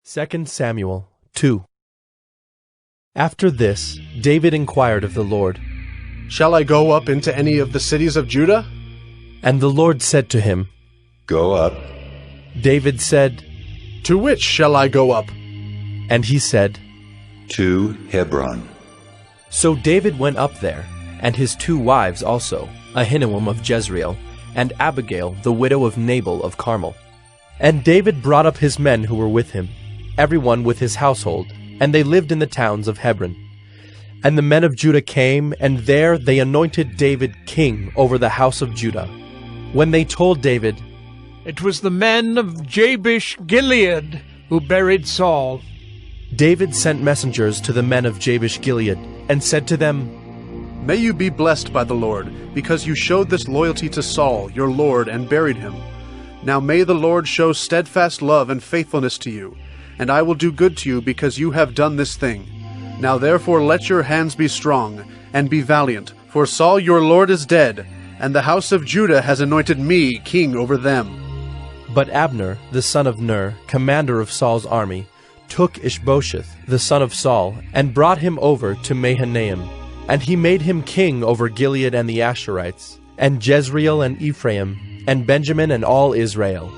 2 Samuel 2. After this, David inquired of the Lord, "Shall I go up into any of the cities of Judah?" And the Lord said to him, Go up. David said, "To which shall I go up?" And he said, To Hebron. So David went up there, and his 2 wives also, Ahinoam of Jezreel, and Abigail the widow of Nabal of Carmel. And David brought up his men who were with him, everyone with his household, and they lived in the towns of Hebron. And the men of Judah came, and there they anointed David king over the house of Judah. When they told David, "It was the men of Jabesh Gilead who buried Saul," David sent messengers to the men of Jabesh Gilead, and said to them, "May you be blessed by the Lord, because you showed this loyalty to Saul, your lord, and buried him. Now may the Lord show steadfast love and faithfulness to you, and I will do good to you because you have done this thing. Now therefore let your hands be strong, and be valiant, for Saul your lord is dead, and the house of Judah has anointed me king over them." But Abner, the son of Ner, commander of Saul's army, took Ishbosheth, the son of Saul, and brought him over to Mahanaim. And he made him king over Gilead and the Asherites, and Jezreel and Ephraim, and Benjamin and all Israel.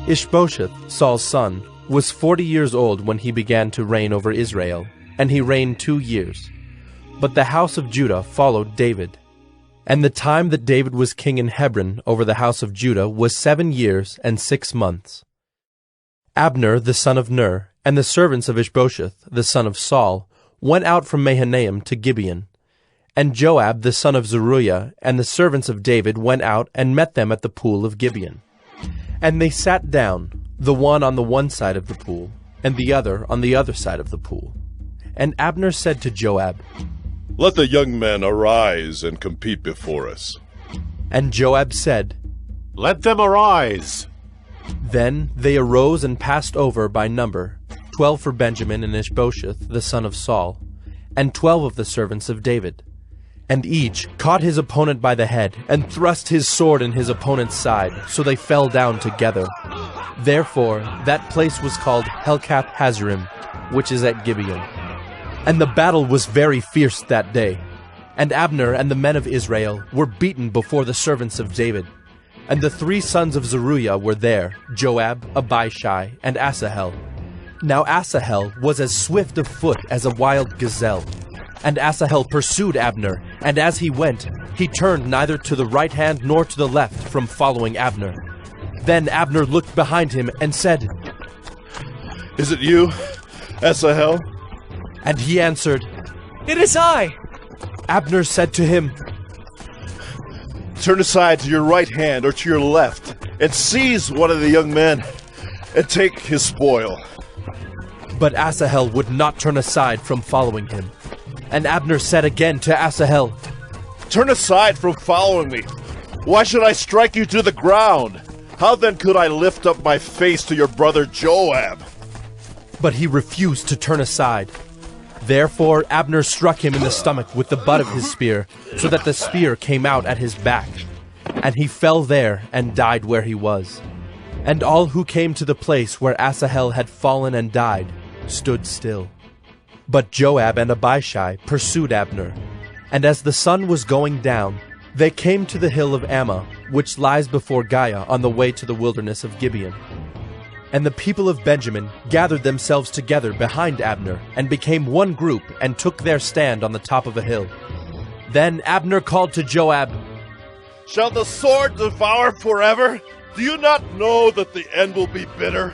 Ishbosheth, Saul's son, was 40 years old when he began to reign over Israel, and he reigned 2 years. But the house of Judah followed David. And the time that David was king in Hebron over the house of Judah was 7 years and 6 months. Abner the son of Ner, and the servants of Ishbosheth the son of Saul, went out from Mahanaim to Gibeon. And Joab the son of Zeruiah and the servants of David went out and met them at the pool of Gibeon. And they sat down, the one on the one side of the pool, and the other on the other side of the pool. And Abner said to Joab, "Let the young men arise and compete before us." And Joab said, "Let them arise." Then they arose and passed over by number, 12 for Benjamin and Ishbosheth the son of Saul, and 12 of the servants of David. And each caught his opponent by the head, and thrust his sword in his opponent's side, so they fell down together. Therefore that place was called Helkath Hazzurim, which is at Gibeon. And the battle was very fierce that day. And Abner and the men of Israel were beaten before the servants of David. And the 3 sons of Zeruiah were there, Joab, Abishai, and Asahel. Now Asahel was as swift of foot as a wild gazelle. And Asahel pursued Abner, and as he went, he turned neither to the right hand nor to the left from following Abner. Then Abner looked behind him and said, "Is it you, Asahel?" And he answered, "It is I." Abner said to him, "Turn aside to your right hand or to your left, and seize one of the young men, and take his spoil." But Asahel would not turn aside from following him. And Abner said again to Asahel, "Turn aside from following me. Why should I strike you to the ground? How then could I lift up my face to your brother Joab?" But he refused to turn aside. Therefore Abner struck him in the stomach with the butt of his spear, so that the spear came out at his back. And he fell there and died where he was. And all who came to the place where Asahel had fallen and died stood still. But Joab and Abishai pursued Abner. And as the sun was going down, they came to the hill of Ammah, which lies before Giah on the way to the wilderness of Gibeon. And the people of Benjamin gathered themselves together behind Abner, and became one group, and took their stand on the top of a hill. Then Abner called to Joab, "Shall the sword devour forever? Do you not know that the end will be bitter?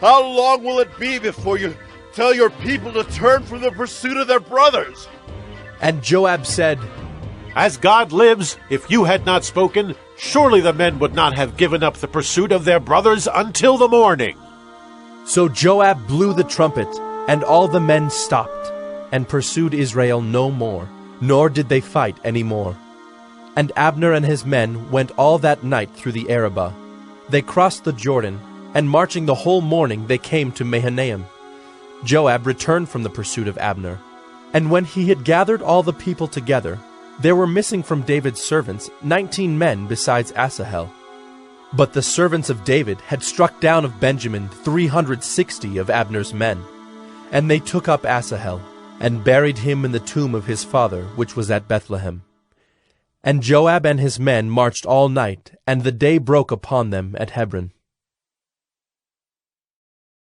How long will it be before you tell your people to turn from the pursuit of their brothers?" And Joab said, "As God lives, if you had not spoken, surely the men would not have given up the pursuit of their brothers until the morning." So Joab blew the trumpet, and all the men stopped, and pursued Israel no more, nor did they fight any more. And Abner and his men went all that night through the Arabah. They crossed the Jordan, and marching the whole morning they came to Mahanaim. Joab returned from the pursuit of Abner. And when he had gathered all the people together, there were missing from David's servants 19 men besides Asahel. But the servants of David had struck down of Benjamin 360 of Abner's men. And they took up Asahel, and buried him in the tomb of his father, which was at Bethlehem. And Joab and his men marched all night, and the day broke upon them at Hebron.